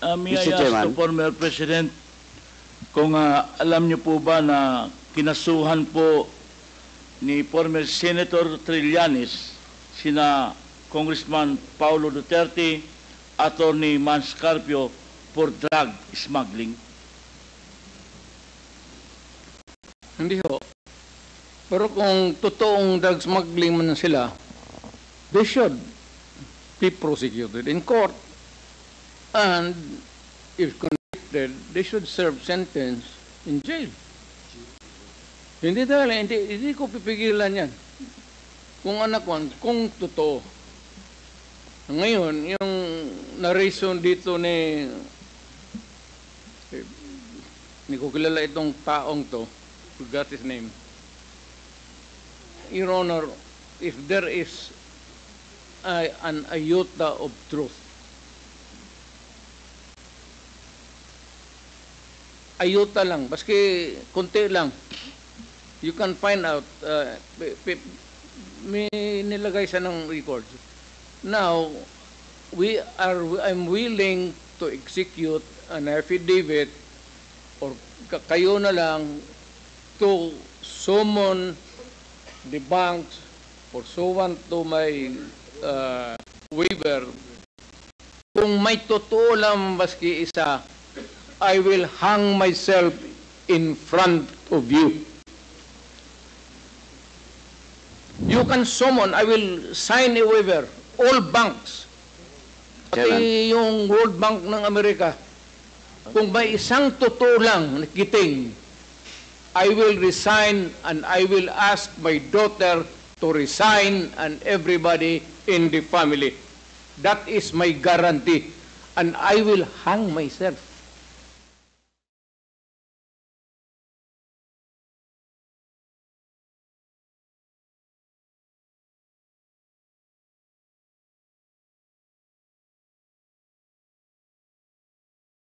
May I Mr. ask Chairman. the former President kung alam niyo po ba na kinasuhan po ni former Senator Trillanes sina Congressman Paulo Duterte, Attorney Mans Carpio for drug smuggling? Hindi ho. Pero kung totoong drug smuggling man sila, they should be prosecuted in court. And if convicted, they should serve sentence in jail. Hindi dahil, hindi ko pipigilan yan. Kung anak ko, kung totoo. Ngayon, yung narration dito hindi ko kilala itong taong to, forgot his name. Your Honor, if there is an iota of truth, iota lang, baski konti lang, you can find out, may nilagay siya ng records. Now, I'm willing to execute an affidavit or kayo na lang to summon the banks pursuant to my waiver. Kung may totoo lang baski isa, I will hang myself in front of you. You can summon, I will sign a waiver, all banks, pati yung World Bank ng Amerika. Kung may isang totoo lang nakiting, I will resign and I will ask my daughter to resign and everybody in the family. That is my guarantee. And I will hang myself.